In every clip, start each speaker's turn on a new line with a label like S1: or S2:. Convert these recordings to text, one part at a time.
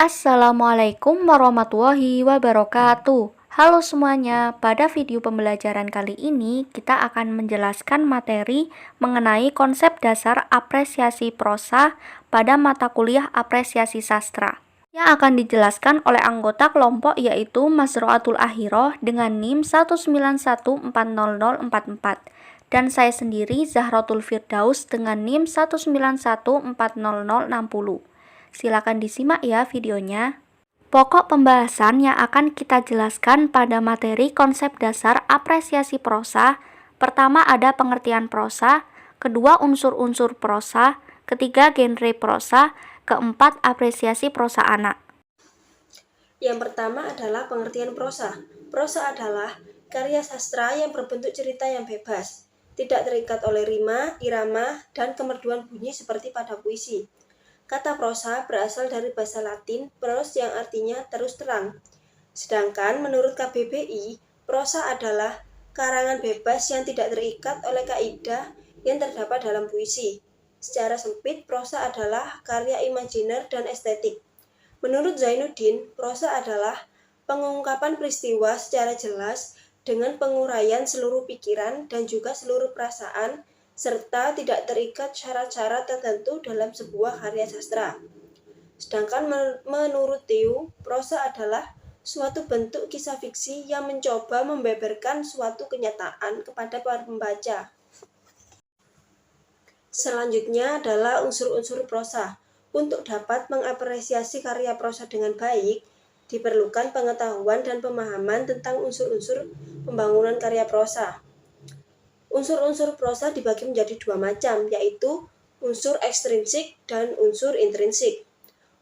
S1: Assalamualaikum warahmatullahi wabarakatuh. Halo semuanya, pada video pembelajaran kali ini kita akan menjelaskan materi mengenai konsep dasar apresiasi prosa pada mata kuliah apresiasi sastra yang akan dijelaskan oleh anggota kelompok yaitu Masroatul Ahiroh dengan NIM 191400044 dan saya sendiri Zahratul Firdaus dengan NIM 1914060. Silakan disimak ya videonya. Pokok pembahasan yang akan kita jelaskan pada materi konsep dasar apresiasi prosa. Pertama ada pengertian prosa, kedua unsur-unsur prosa, ketiga genre prosa, keempat apresiasi prosa anak.
S2: Yang pertama adalah pengertian prosa. Prosa adalah karya sastra yang berbentuk cerita yang bebas, tidak terikat oleh rima, irama, dan kemerduan bunyi seperti pada puisi. Kata prosa berasal dari bahasa Latin pros yang artinya terus terang. Sedangkan menurut KBBI, prosa adalah karangan bebas yang tidak terikat oleh kaidah yang terdapat dalam puisi. Secara sempit, prosa adalah karya imajiner dan estetik. Menurut Zainuddin, prosa adalah pengungkapan peristiwa secara jelas dengan penguraian seluruh pikiran dan juga seluruh perasaan serta tidak terikat syarat-syarat tertentu dalam sebuah karya sastra. Sedangkan menurut Tiu, prosa adalah suatu bentuk kisah fiksi yang mencoba membeberkan suatu kenyataan kepada para pembaca. Selanjutnya adalah unsur-unsur prosa. Untuk dapat mengapresiasi karya prosa dengan baik, diperlukan pengetahuan dan pemahaman tentang unsur-unsur pembangunan karya prosa. Unsur-unsur prosa dibagi menjadi dua macam, yaitu unsur ekstrinsik dan unsur intrinsik.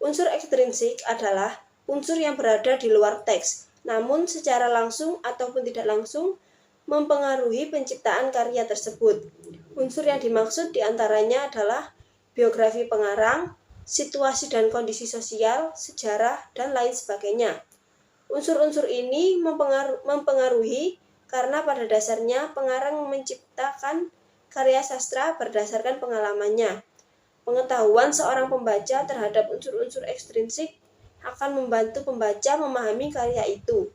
S2: Unsur ekstrinsik adalah unsur yang berada di luar teks, namun secara langsung ataupun tidak langsung mempengaruhi penciptaan karya tersebut. Unsur yang dimaksud diantaranya adalah biografi pengarang, situasi dan kondisi sosial, sejarah, dan lain sebagainya. Unsur-unsur ini mempengaruhi karena pada dasarnya pengarang menciptakan karya sastra berdasarkan pengalamannya. Pengetahuan seorang pembaca terhadap unsur-unsur ekstrinsik akan membantu pembaca memahami karya itu.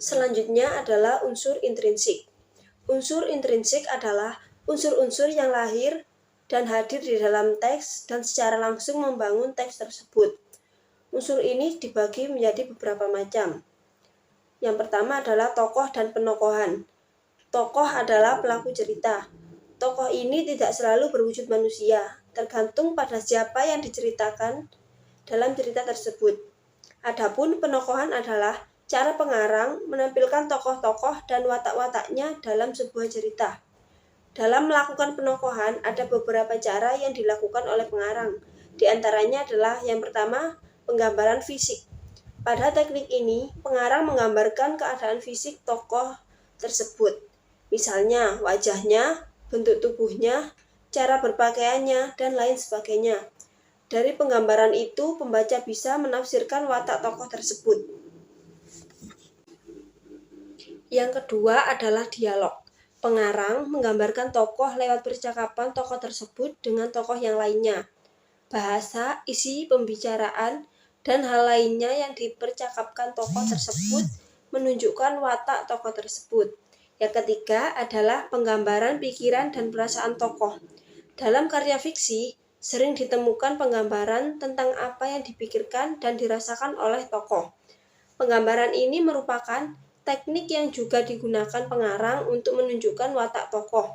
S2: Selanjutnya adalah unsur intrinsik. Unsur intrinsik adalah unsur-unsur yang lahir dan hadir di dalam teks dan secara langsung membangun teks tersebut. Unsur ini dibagi menjadi beberapa macam. Yang pertama adalah tokoh dan penokohan. Tokoh adalah pelaku cerita. Tokoh ini tidak selalu berwujud manusia, tergantung pada siapa yang diceritakan dalam cerita tersebut. Adapun penokohan adalah cara pengarang menampilkan tokoh-tokoh dan watak-wataknya dalam sebuah cerita. Dalam melakukan penokohan, ada beberapa cara yang dilakukan oleh pengarang. Di antaranya adalah yang pertama, penggambaran fisik. Pada teknik ini, pengarang menggambarkan keadaan fisik tokoh tersebut. Misalnya, wajahnya, bentuk tubuhnya, cara berpakaiannya, dan lain sebagainya. Dari penggambaran itu, pembaca bisa menafsirkan watak tokoh tersebut. Yang kedua adalah dialog. Pengarang menggambarkan tokoh lewat percakapan tokoh tersebut dengan tokoh yang lainnya. Bahasa, isi pembicaraan, dan hal lainnya yang dipercakapkan tokoh tersebut menunjukkan watak tokoh tersebut. Yang ketiga adalah penggambaran pikiran dan perasaan tokoh. Dalam karya fiksi, sering ditemukan penggambaran tentang apa yang dipikirkan dan dirasakan oleh tokoh. Penggambaran ini merupakan teknik yang juga digunakan pengarang untuk menunjukkan watak tokoh.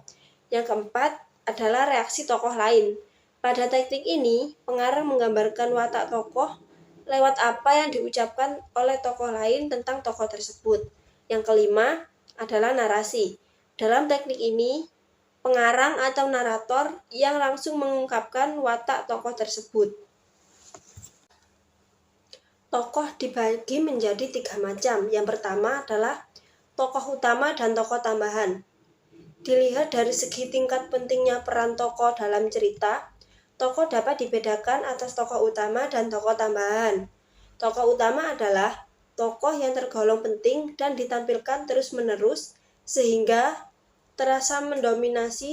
S2: Yang keempat adalah reaksi tokoh lain. Pada teknik ini, pengarang menggambarkan watak tokoh lewat apa yang diucapkan oleh tokoh lain tentang tokoh tersebut. Yang kelima adalah narasi. Dalam teknik ini, pengarang atau narator yang langsung mengungkapkan watak tokoh tersebut. Tokoh dibagi menjadi tiga macam. Yang pertama adalah tokoh utama dan tokoh tambahan. Dilihat dari segi tingkat pentingnya peran tokoh dalam cerita, tokoh dapat dibedakan atas tokoh utama dan tokoh tambahan. Tokoh utama adalah tokoh yang tergolong penting dan ditampilkan terus-menerus sehingga terasa mendominasi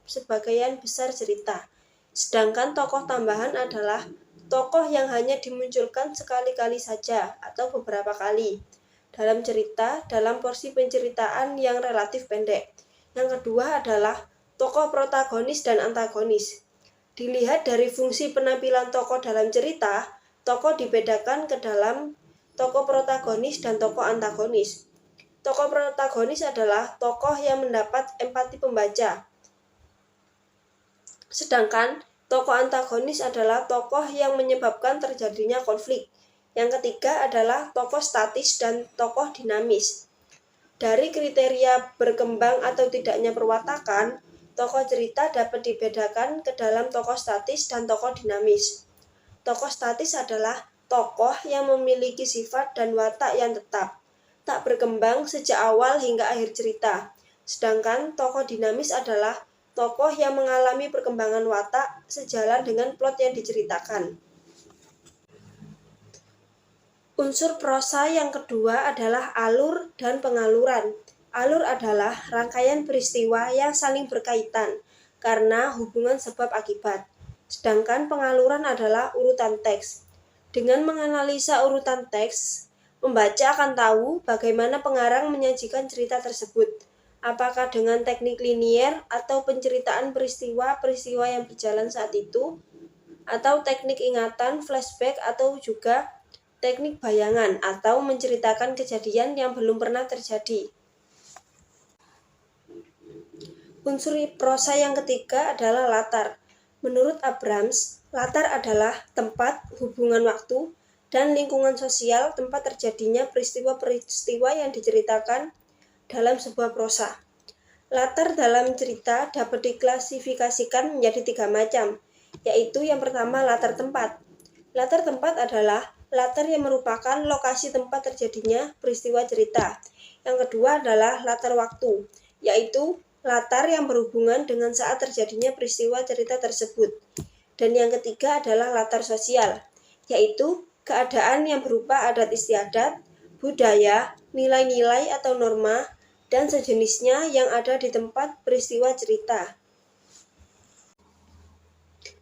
S2: sebagian besar cerita. Sedangkan tokoh tambahan adalah tokoh yang hanya dimunculkan sekali-kali saja atau beberapa kali dalam cerita dalam porsi penceritaan yang relatif pendek. Yang kedua adalah tokoh protagonis dan antagonis. Dilihat dari fungsi penampilan tokoh dalam cerita, tokoh dibedakan ke dalam tokoh protagonis dan tokoh antagonis. Tokoh protagonis adalah tokoh yang mendapat empati pembaca. Sedangkan tokoh antagonis adalah tokoh yang menyebabkan terjadinya konflik. Yang ketiga adalah tokoh statis dan tokoh dinamis. Dari kriteria berkembang atau tidaknya perwatakan, tokoh cerita dapat dibedakan ke dalam tokoh statis dan tokoh dinamis. Tokoh statis adalah tokoh yang memiliki sifat dan watak yang tetap, tak berkembang sejak awal hingga akhir cerita. Sedangkan tokoh dinamis adalah tokoh yang mengalami perkembangan watak sejalan dengan plot yang diceritakan. Unsur prosa yang kedua adalah alur dan pengaluran. Alur adalah rangkaian peristiwa yang saling berkaitan karena hubungan sebab akibat. Sedangkan pengaluran adalah urutan teks. Dengan menganalisa urutan teks, pembaca akan tahu bagaimana pengarang menyajikan cerita tersebut. Apakah dengan teknik linier atau penceritaan peristiwa-peristiwa yang berjalan saat itu, atau teknik ingatan, flashback, atau juga teknik bayangan atau menceritakan kejadian yang belum pernah terjadi. Unsur prosa yang ketiga adalah latar. Menurut Abrams, latar adalah tempat, hubungan waktu, dan lingkungan sosial tempat terjadinya peristiwa-peristiwa yang diceritakan dalam sebuah prosa. Latar dalam cerita dapat diklasifikasikan menjadi 3 macam, yaitu yang pertama latar tempat. Latar tempat adalah latar yang merupakan lokasi tempat terjadinya peristiwa cerita. Yang kedua adalah latar waktu, yaitu latar yang berhubungan dengan saat terjadinya peristiwa cerita tersebut. Dan yang ketiga adalah latar sosial, yaitu keadaan yang berupa adat istiadat, budaya, nilai-nilai atau norma, dan sejenisnya yang ada di tempat peristiwa cerita.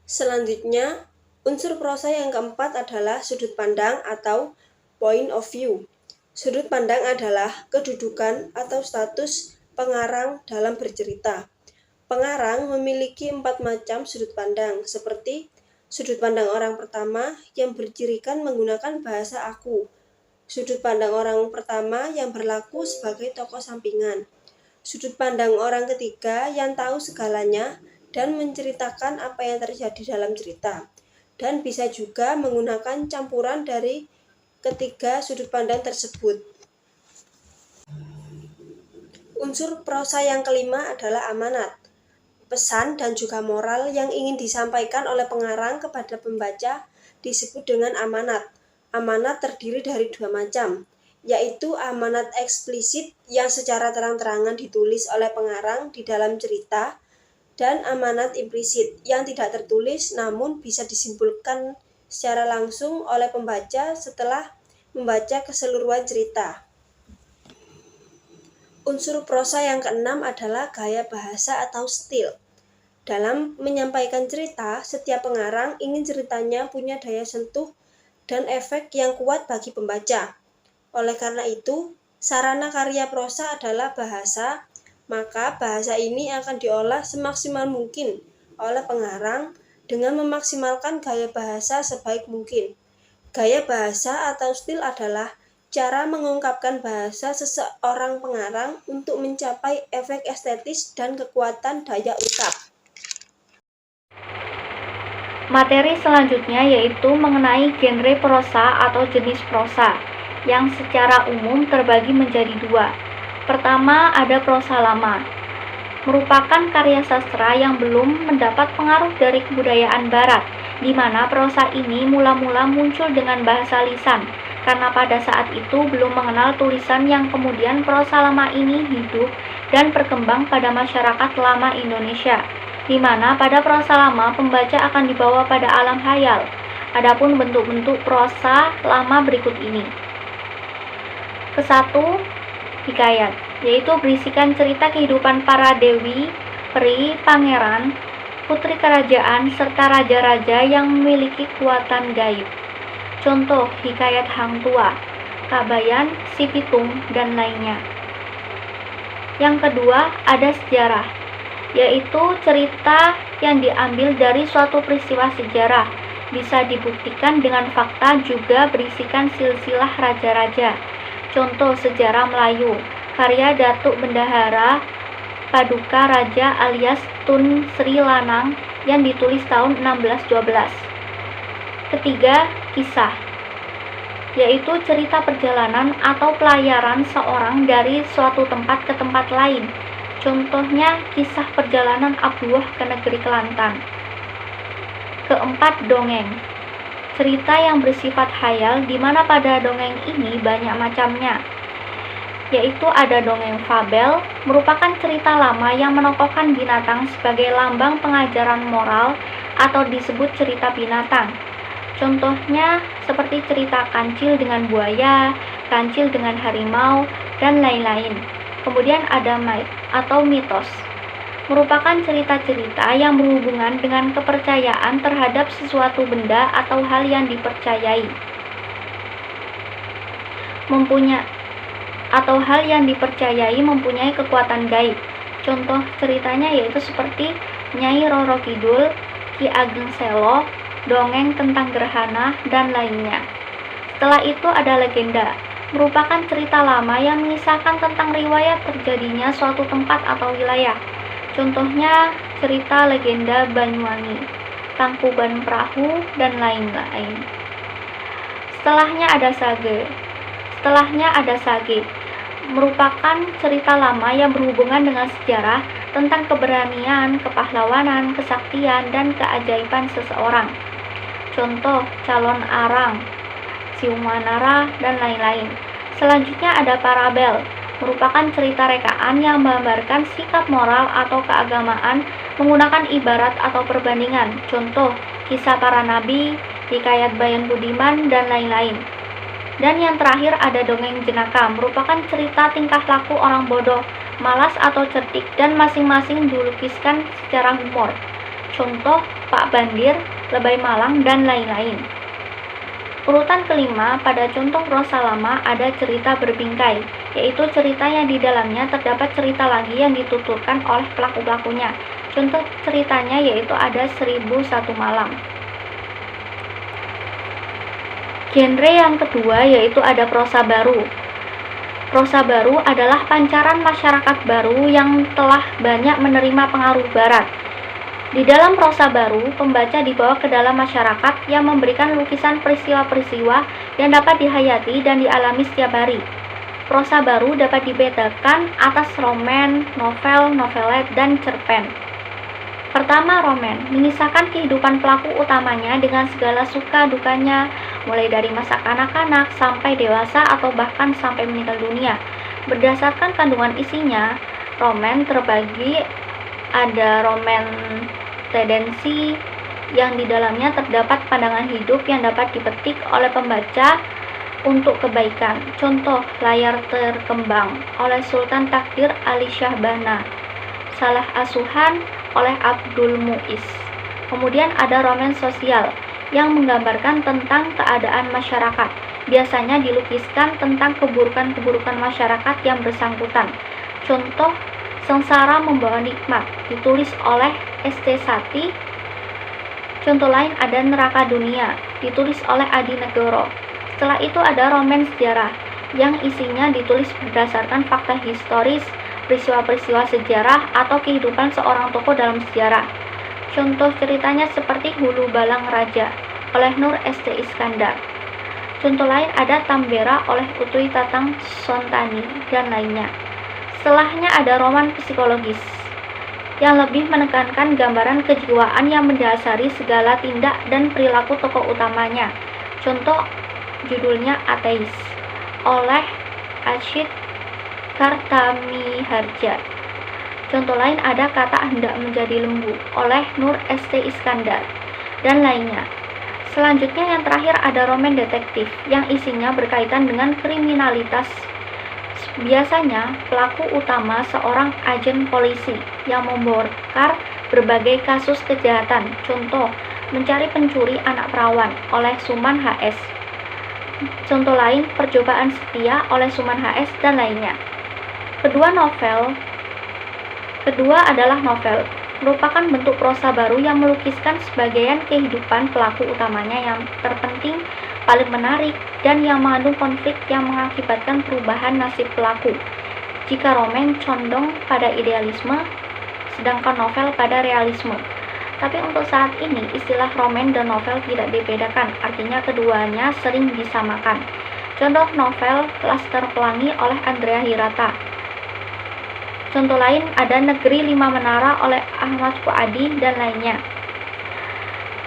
S2: Selanjutnya, unsur prosa yang keempat adalah sudut pandang atau point of view. Sudut pandang adalah kedudukan atau status pengarang dalam bercerita. Pengarang memiliki 4 macam sudut pandang, seperti sudut pandang orang pertama yang bercirikan menggunakan bahasa aku, sudut pandang orang pertama yang berlaku sebagai tokoh sampingan, sudut pandang orang ketiga yang tahu segalanya dan menceritakan apa yang terjadi dalam cerita, dan bisa juga menggunakan campuran dari ketiga sudut pandang tersebut. Unsur prosa yang kelima adalah amanat. Pesan dan juga moral yang ingin disampaikan oleh pengarang kepada pembaca disebut dengan amanat. Amanat terdiri dari 2 macam, yaitu amanat eksplisit yang secara terang-terangan ditulis oleh pengarang di dalam cerita, dan amanat implisit yang tidak tertulis namun bisa disimpulkan secara langsung oleh pembaca setelah membaca keseluruhan cerita. Unsur prosa yang keenam adalah gaya bahasa atau stil. Dalam menyampaikan cerita, setiap pengarang ingin ceritanya punya daya sentuh dan efek yang kuat bagi pembaca. Oleh karena itu, sarana karya prosa adalah bahasa, maka bahasa ini akan diolah semaksimal mungkin oleh pengarang dengan memaksimalkan gaya bahasa sebaik mungkin. Gaya bahasa atau stil adalah cara mengungkapkan bahasa seseorang pengarang untuk mencapai efek estetis dan kekuatan daya ungkap.
S1: Materi selanjutnya yaitu mengenai genre prosa atau jenis prosa, yang secara umum terbagi menjadi 2. Pertama, ada prosa lama, merupakan karya sastra yang belum mendapat pengaruh dari kebudayaan barat, di mana prosa ini mula-mula muncul dengan bahasa lisan, karena pada saat itu belum mengenal tulisan, yang kemudian prosa lama ini hidup dan berkembang pada masyarakat lama Indonesia, di mana pada prosa lama pembaca akan dibawa pada alam hayal. Adapun bentuk-bentuk prosa lama berikut ini. Kesatu, hikayat, yaitu berisikan cerita kehidupan para dewi, peri, pangeran, putri kerajaan, serta raja-raja yang memiliki kekuatan gaib. Contoh, Hikayat Hang Tua, Kabayan, Si Pitung, dan lainnya. Yang kedua, ada sejarah, yaitu cerita yang diambil dari suatu peristiwa sejarah, bisa dibuktikan dengan fakta, juga berisikan silsilah raja-raja. Contoh, Sejarah Melayu, karya Datuk Bendahara Paduka Raja alias Tun Sri Lanang yang ditulis tahun 1612. Ketiga, kisah, yaitu cerita perjalanan atau pelayaran seorang dari suatu tempat ke tempat lain. Contohnya, kisah perjalanan Abduh ke negeri Kelantan. Keempat, dongeng, cerita yang bersifat khayal, di mana pada dongeng ini banyak macamnya, yaitu ada dongeng fabel, merupakan cerita lama yang menokohkan binatang sebagai lambang pengajaran moral atau disebut cerita binatang. Contohnya seperti cerita kancil dengan buaya, kancil dengan harimau, dan lain-lain. Kemudian ada myth atau mitos, merupakan cerita-cerita yang berhubungan dengan kepercayaan terhadap sesuatu benda atau hal yang dipercayai. Mempunyai kekuatan gaib. Contoh ceritanya yaitu seperti Nyai Roro Kidul, Ki Ageng Selo, dongeng tentang gerhana, dan lainnya. Setelah itu ada legenda, merupakan cerita lama yang mengisahkan tentang riwayat terjadinya suatu tempat atau wilayah. Contohnya cerita legenda Banyuwangi, Tangkuban Perahu, dan lain-lain. Setelahnya ada sage, merupakan cerita lama yang berhubungan dengan sejarah tentang keberanian, kepahlawanan, kesaktian, dan keajaiban seseorang. Contoh, Calon Arang, Siumanara, dan lain-lain. Selanjutnya ada parabel, merupakan cerita rekaan yang menggambarkan sikap moral atau keagamaan menggunakan ibarat atau perbandingan. Contoh, Kisah Para Nabi, Hikayat Bayan Budiman, dan lain-lain. Dan yang terakhir ada dongeng jenaka, merupakan cerita tingkah laku orang bodoh, malas atau cerdik, dan masing-masing dilukiskan secara humor. Contoh, Pak Bandir, Lebay Malang, dan lain-lain. Urutan kelima, pada contoh prosa lama ada cerita berbingkai, yaitu cerita yang di dalamnya terdapat cerita lagi yang dituturkan oleh pelaku-pelakunya. Contoh ceritanya yaitu ada 1001 Malam. Genre yang kedua yaitu ada prosa baru. Prosa baru adalah pancaran masyarakat baru yang telah banyak menerima pengaruh barat. Di dalam prosa baru, pembaca dibawa ke dalam masyarakat yang memberikan lukisan peristiwa-peristiwa yang dapat dihayati dan dialami setiap hari. Prosa baru dapat dibedakan atas roman, novel, novelet, dan cerpen. Pertama, roman, mengisahkan kehidupan pelaku utamanya dengan segala suka dukanya, mulai dari masa kanak-kanak sampai dewasa atau bahkan sampai meninggal dunia. Berdasarkan kandungan isinya, roman terbagi ada roman tendensi yang di dalamnya terdapat pandangan hidup yang dapat dipetik oleh pembaca untuk kebaikan. Contoh, Layar Terkembang oleh Sultan Takdir Ali Syahbana, Salah Asuhan oleh Abdul Muiz. Kemudian ada roman sosial yang menggambarkan tentang keadaan masyarakat. Biasanya dilukiskan tentang keburukan-keburukan masyarakat yang bersangkutan. Contoh, Sengsara Membawa Nikmat, ditulis oleh S.T. Sati. Contoh lain ada Neraka Dunia, ditulis oleh Adi Negoro. Setelah itu ada roman sejarah, yang isinya ditulis berdasarkan fakta historis, peristiwa-peristiwa sejarah, atau kehidupan seorang tokoh dalam sejarah. Contoh ceritanya seperti Hulu Balang Raja, oleh Nur S.T. Iskandar. Contoh lain ada Tambera oleh Utui Tatang Sontani, dan lainnya. Setelahnya ada roman psikologis, yang lebih menekankan gambaran kejiwaan yang mendasari segala tindak dan perilaku tokoh utamanya. Contoh judulnya Ateis, oleh Ashid Kartamiharja. Contoh lain ada Kata Hendak Menjadi Lembu, oleh Nur S.T. Iskandar, dan lainnya. Selanjutnya yang terakhir ada roman detektif, yang isinya berkaitan dengan kriminalitas. Biasanya pelaku utama seorang agen polisi yang membongkar berbagai kasus kejahatan. Contoh, Mencari Pencuri Anak Perawan oleh Suman HS. Contoh lain, Percobaan Setia oleh Suman HS dan lainnya. Kedua adalah novel, merupakan bentuk prosa baru yang melukiskan sebagian kehidupan pelaku utamanya yang terpenting, paling menarik, dan yang mengandung konflik yang mengakibatkan perubahan nasib pelaku. Jika roman condong pada idealisme, sedangkan novel pada realisme. Tapi untuk saat ini, istilah roman dan novel tidak dibedakan, artinya keduanya sering disamakan. Contoh novel Laskar Pelangi oleh Andrea Hirata. Contoh lain ada Negeri Lima Menara oleh Ahmad Fuadi dan lainnya.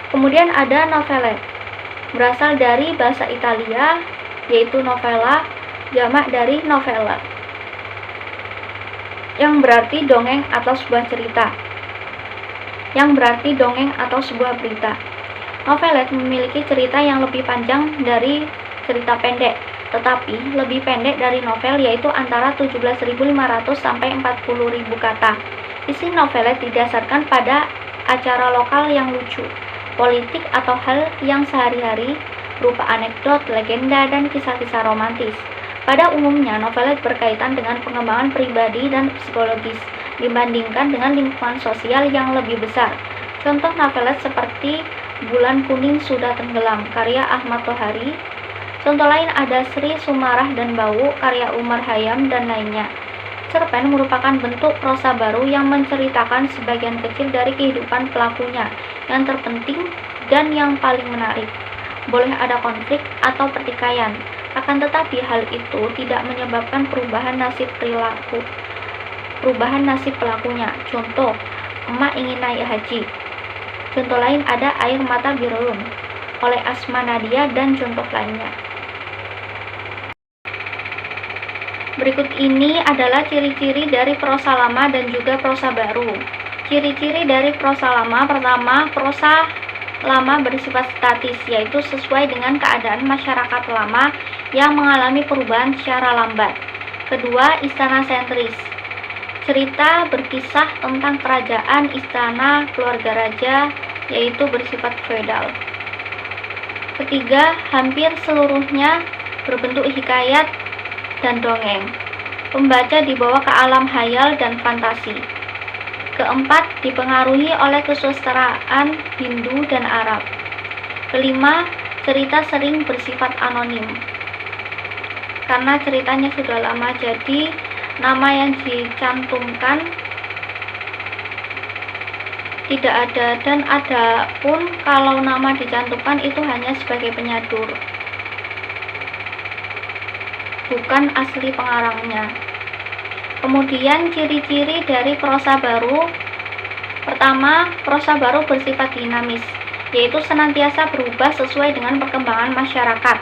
S1: Kemudian ada novelette, berasal dari bahasa Italia, yaitu novella, jamak dari novella, yang berarti dongeng atau sebuah cerita, berita. Novelette memiliki cerita yang lebih panjang dari cerita pendek, tetapi lebih pendek dari novel, yaitu antara 17.500 sampai 40.000 kata. Isi novelette didasarkan pada acara lokal yang lucu, politik atau hal yang sehari-hari, berupa anekdot, legenda, dan kisah-kisah romantis. Pada umumnya, novelette berkaitan dengan pengembangan pribadi dan psikologis, dibandingkan dengan lingkungan sosial yang lebih besar. Contoh novelette seperti Bulan Kuning Sudah Tenggelam, karya Ahmad Tohari. Contoh lain ada Sri Sumarah dan Bau, karya Umar Khayyam dan lainnya. Cerpen merupakan bentuk prosa baru yang menceritakan sebagian kecil dari kehidupan pelakunya yang terpenting dan yang paling menarik. Boleh ada konflik atau pertikaian, akan tetapi hal itu tidak menyebabkan perubahan nasib pelakunya. Contoh, Emak Ingin Naik Haji. Contoh lain ada Air Mata Birun oleh Asma Nadia dan contoh lainnya. Berikut ini adalah ciri-ciri dari prosa lama dan juga prosa baru. Ciri-ciri dari prosa lama: pertama, prosa lama bersifat statis, yaitu sesuai dengan keadaan masyarakat lama yang mengalami perubahan secara lambat. Kedua, istana sentris. Cerita berkisah tentang kerajaan, istana, keluarga raja, yaitu bersifat feodal. Ketiga, hampir seluruhnya berbentuk hikayat dan dongeng. Pembaca dibawa ke alam hayal dan fantasi. Keempat, dipengaruhi oleh kesusastraan Hindu dan Arab. Kelima, cerita sering bersifat anonim. Karena ceritanya sudah lama, jadi nama yang dicantumkan tidak ada, dan ada pun kalau nama dicantumkan itu hanya sebagai penyadur, bukan asli pengarangnya. Kemudian ciri-ciri dari prosa baru: pertama, prosa baru bersifat dinamis, yaitu senantiasa berubah sesuai dengan perkembangan masyarakat.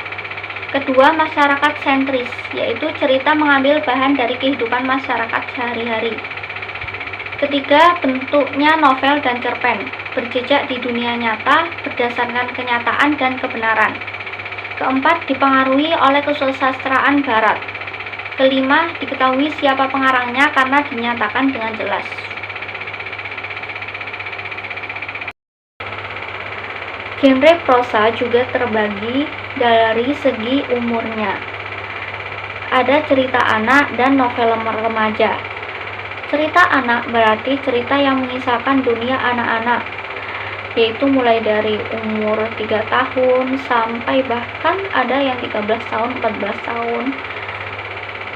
S1: Kedua, masyarakat sentris, yaitu cerita mengambil bahan dari kehidupan masyarakat sehari-hari. Ketiga, bentuknya novel dan cerpen, berjejak di dunia nyata berdasarkan kenyataan dan kebenaran. Keempat, dipengaruhi oleh kesusastraan barat. Kelima, diketahui siapa pengarangnya karena dinyatakan dengan jelas. Genre prosa juga terbagi dari segi umurnya. Ada cerita anak dan novel remaja. Cerita anak berarti cerita yang mengisahkan dunia anak-anak, yaitu mulai dari umur 3 tahun sampai bahkan ada yang 13 tahun, 14 tahun.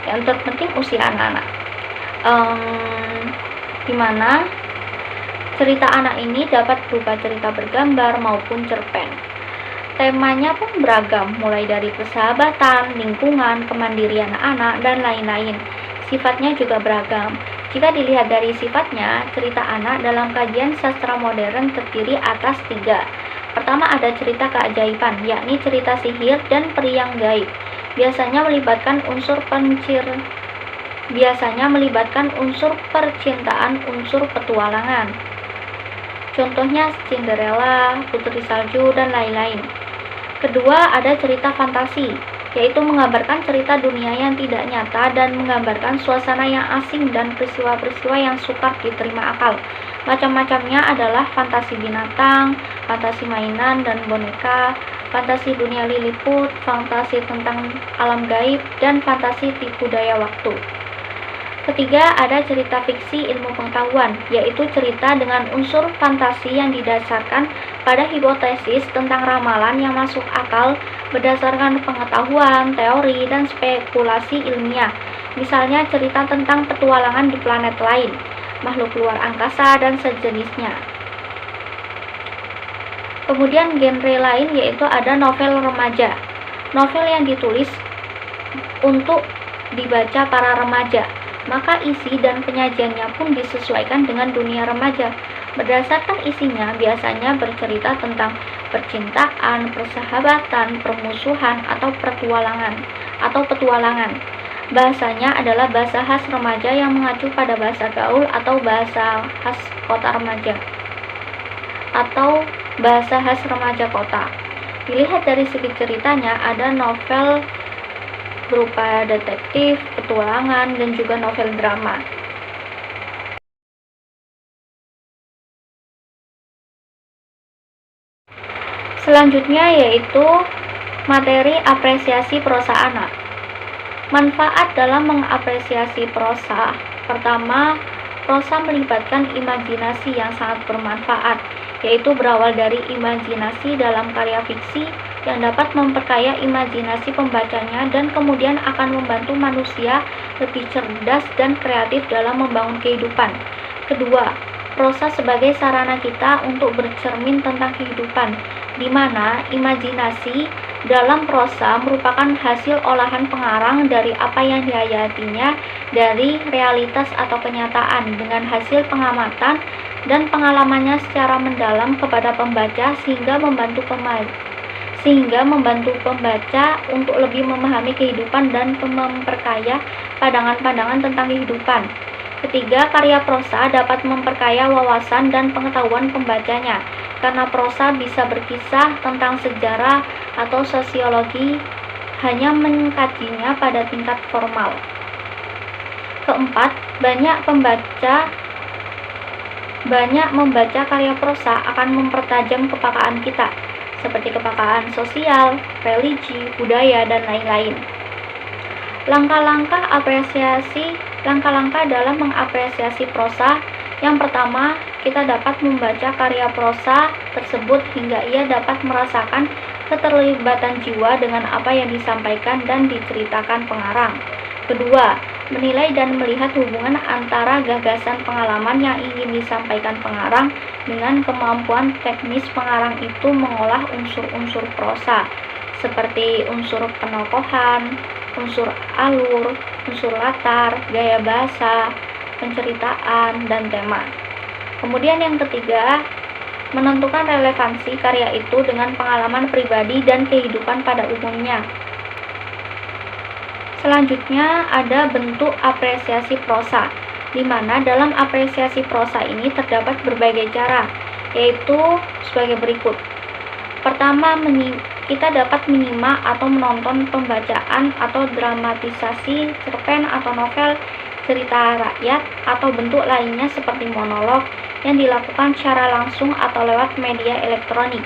S1: Yang terpenting usia anak-anak. Dimana cerita anak ini dapat berupa cerita bergambar maupun cerpen. Temanya pun beragam, mulai dari persahabatan, lingkungan, kemandirian anak, dan lain-lain. Sifatnya juga beragam. Jika dilihat dari sifatnya, cerita anak dalam kajian sastra modern terdiri atas 3. Pertama, ada cerita keajaiban, yakni cerita sihir dan peri yang gaib. Biasanya melibatkan unsur percintaan, unsur petualangan. Contohnya Cinderella, Putri Salju, dan lain-lain. Kedua, ada cerita fantasi, yaitu menggambarkan cerita dunia yang tidak nyata dan menggambarkan suasana yang asing dan peristiwa-peristiwa yang sukar diterima akal. Macam-macamnya adalah fantasi binatang, fantasi mainan dan boneka, fantasi dunia Lilliput, fantasi tentang alam gaib, dan fantasi tipu daya waktu. Ketiga, ada cerita fiksi ilmu pengetahuan, yaitu cerita dengan unsur fantasi yang didasarkan pada hipotesis tentang ramalan yang masuk akal berdasarkan pengetahuan, teori, dan spekulasi ilmiah. Misalnya cerita tentang petualangan di planet lain, makhluk luar angkasa, dan sejenisnya. Kemudian genre lain yaitu ada novel remaja. Novel yang ditulis untuk dibaca para remaja, maka isi dan penyajiannya pun disesuaikan dengan dunia remaja. Berdasarkan isinya biasanya bercerita tentang percintaan, persahabatan, permusuhan, atau petualangan. Bahasanya adalah bahasa khas remaja yang mengacu pada bahasa gaul atau bahasa khas kota remaja atau bahasa khas remaja kota. Dilihat dari segi ceritanya, ada novel berupa detektif, petualangan, dan juga novel drama. Selanjutnya yaitu materi apresiasi prosa anak. Manfaat dalam mengapresiasi prosa. Pertama, prosa melibatkan imajinasi yang sangat bermanfaat, yaitu berawal dari imajinasi dalam karya fiksi yang dapat memperkaya imajinasi pembacanya dan kemudian akan membantu manusia lebih cerdas dan kreatif dalam membangun kehidupan. Kedua, prosa sebagai sarana kita untuk bercermin tentang kehidupan, di mana imajinasi dalam prosa merupakan hasil olahan pengarang dari apa yang dihayatinya dari realitas atau kenyataan dengan hasil pengamatan dan pengalamannya secara mendalam kepada pembaca sehingga membantu pembaca untuk lebih memahami kehidupan dan memperkaya pandangan-pandangan tentang kehidupan. Ketiga, karya prosa dapat memperkaya wawasan dan pengetahuan pembacanya, karena prosa bisa berkisah tentang sejarah atau sosiologi, hanya mengkajinya pada tingkat formal. Keempat, banyak membaca karya prosa akan mempertajam kepekaan kita, seperti kepekaan sosial, religi, budaya, dan lain-lain. Langkah-langkah dalam mengapresiasi prosa. Yang pertama, kita dapat membaca karya prosa tersebut hingga ia dapat merasakan keterlibatan jiwa dengan apa yang disampaikan dan diceritakan pengarang. Kedua, menilai dan melihat hubungan antara gagasan pengalaman yang ingin disampaikan pengarang dengan kemampuan teknis pengarang itu mengolah unsur-unsur prosa, seperti unsur penokohan, unsur alur, unsur latar, gaya bahasa, penceritaan, dan tema. Kemudian yang ketiga, menentukan relevansi karya itu dengan pengalaman pribadi dan kehidupan pada umumnya. Selanjutnya ada bentuk apresiasi prosa, di mana dalam apresiasi prosa ini terdapat berbagai cara, yaitu sebagai berikut. Pertama, kita dapat menyimak atau menonton pembacaan atau dramatisasi cerpen atau novel, cerita rakyat, atau bentuk lainnya seperti monolog yang dilakukan secara langsung atau lewat media elektronik.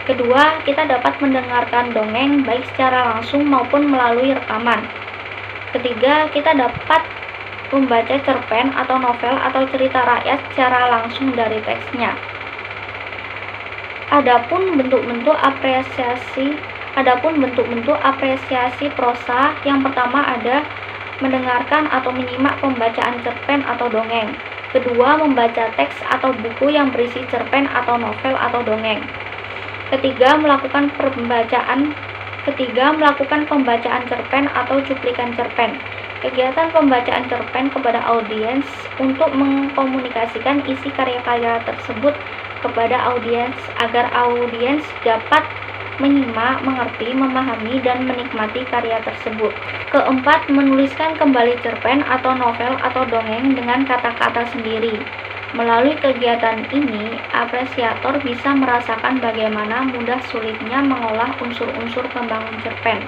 S1: Kedua, kita dapat mendengarkan dongeng baik secara langsung maupun melalui rekaman. Ketiga, kita dapat membaca cerpen atau novel atau cerita rakyat secara langsung dari teksnya. Adapun bentuk-bentuk apresiasi prosa, yang pertama ada mendengarkan atau menyimak pembacaan cerpen atau dongeng. Kedua, membaca teks atau buku yang berisi cerpen atau novel atau dongeng. Ketiga, melakukan pembacaan cerpen atau cuplikan cerpen. Kegiatan pembacaan cerpen kepada audiens untuk mengkomunikasikan isi karya-karya tersebut kepada audiens agar audiens dapat menyimak, mengerti, memahami, dan menikmati karya tersebut. Keempat, menuliskan kembali cerpen atau novel atau dongeng dengan kata-kata sendiri. Melalui kegiatan ini, apresiator bisa merasakan bagaimana mudah sulitnya mengolah unsur-unsur pembangun cerpen.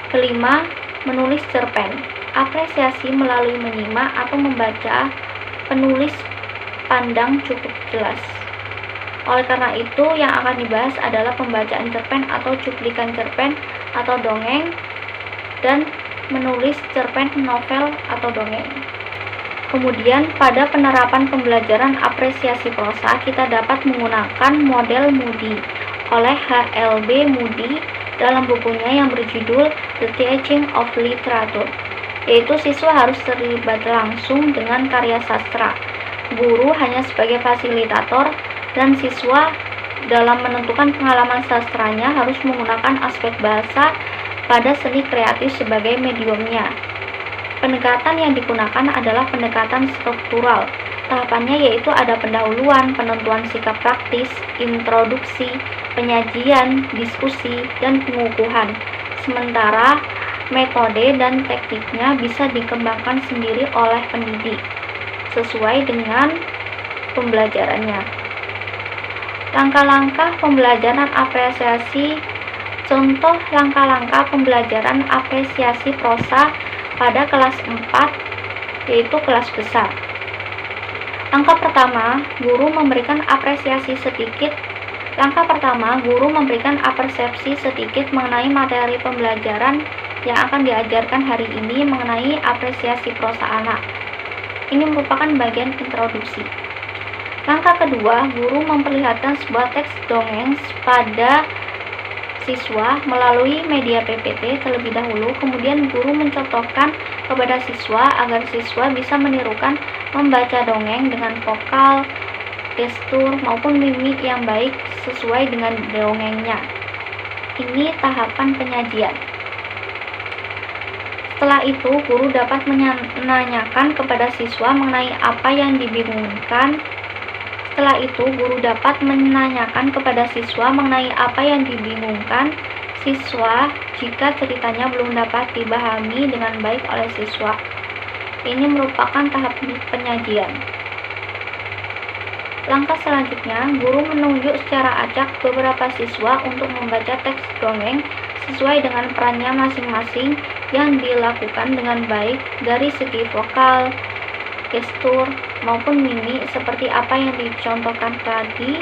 S1: Kelima, menulis cerpen. Apresiasi melalui menyimak atau membaca penulis pandang cukup jelas. Oleh karena itu, yang akan dibahas adalah pembacaan cerpen atau cuplikan cerpen atau dongeng, dan menulis cerpen, novel, atau dongeng. Kemudian, pada penerapan pembelajaran apresiasi prosa, kita dapat menggunakan model Moody oleh H.L.B. Moody dalam bukunya yang berjudul The Teaching of Literature, yaitu siswa harus terlibat langsung dengan karya sastra. Guru hanya sebagai fasilitator, dan siswa dalam menentukan pengalaman sastranya harus menggunakan aspek bahasa pada seni kreatif sebagai mediumnya. Pendekatan yang digunakan adalah pendekatan struktural. Tahapannya yaitu ada pendahuluan, penentuan sikap praktis, introduksi, penyajian, diskusi, dan pengukuhan. Sementara metode dan tekniknya bisa dikembangkan sendiri oleh pendidik sesuai dengan pembelajarannya. Langkah-langkah pembelajaran apresiasi. Contoh langkah-langkah pembelajaran apresiasi prosa pada kelas 4, yaitu kelas besar. Langkah pertama, guru memberikan apresiasi sedikit. Langkah pertama, guru memberikan persepsi sedikit mengenai materi pembelajaran yang akan diajarkan hari ini mengenai apresiasi prosa anak. Ini merupakan bagian introduksi. Langkah kedua, guru memperlihatkan sebuah teks dongeng pada siswa melalui media PPT terlebih dahulu, kemudian guru mencontohkan kepada siswa agar siswa bisa menirukan membaca dongeng dengan vokal, gestur, maupun mimik yang baik sesuai dengan dongengnya. Ini tahapan penyajian. Setelah itu, guru dapat menanyakan kepada siswa mengenai apa yang dibingungkan. Setelah itu, guru dapat menanyakan kepada siswa mengenai apa yang dibingungkan siswa jika ceritanya belum dapat dipahami dengan baik oleh siswa. Ini merupakan tahap penyajian. Langkah selanjutnya, guru menunjuk secara acak beberapa siswa untuk membaca teks dongeng sesuai dengan perannya masing-masing yang dilakukan dengan baik dari segi vokal, gestur, maupun mimik seperti apa yang dicontohkan tadi.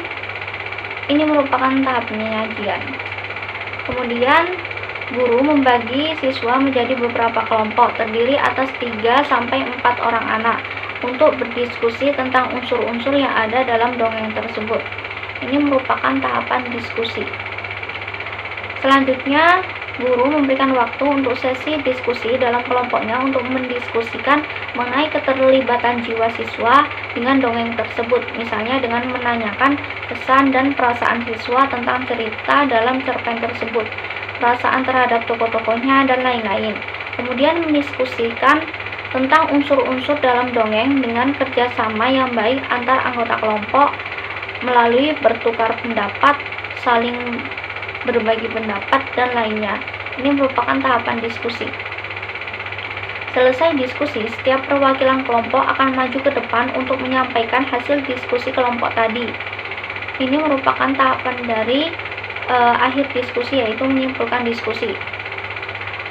S1: Ini merupakan tahap penyajian. Kemudian, guru membagi siswa menjadi beberapa kelompok terdiri atas 3-4 orang anak untuk berdiskusi tentang unsur-unsur yang ada dalam dongeng tersebut. Ini merupakan tahapan diskusi. Selanjutnya, guru memberikan waktu untuk sesi diskusi dalam kelompoknya untuk mendiskusikan mengenai keterlibatan jiwa siswa dengan dongeng tersebut, misalnya dengan menanyakan kesan dan perasaan siswa tentang cerita dalam cerpen tersebut, perasaan terhadap tokoh-tokohnya, dan lain-lain. Kemudian mendiskusikan tentang unsur-unsur dalam dongeng dengan kerjasama yang baik antar anggota kelompok melalui bertukar pendapat, saling berbagi pendapat, dan lainnya. Ini merupakan tahapan diskusi. Selesai diskusi, setiap perwakilan kelompok akan maju ke depan untuk menyampaikan hasil diskusi kelompok tadi. Ini merupakan tahapan dari akhir diskusi, yaitu menyimpulkan diskusi.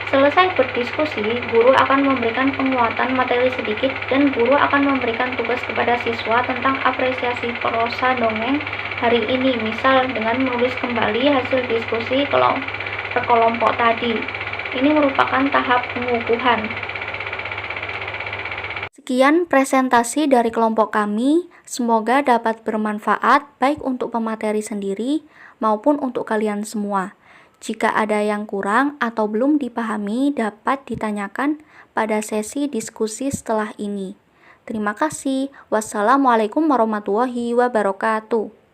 S1: Selesai berdiskusi, guru akan memberikan penguatan materi sedikit dan guru akan memberikan tugas kepada siswa tentang apresiasi prosa dongeng hari ini, misal dengan menulis kembali hasil diskusi kelompok tadi. Ini merupakan tahap pengukuhan. Sekian presentasi dari kelompok kami, semoga dapat bermanfaat baik untuk pemateri sendiri maupun untuk kalian semua. Jika ada yang kurang atau belum dipahami, dapat ditanyakan pada sesi diskusi setelah ini. Terima kasih. Wassalamualaikum warahmatullahi wabarakatuh.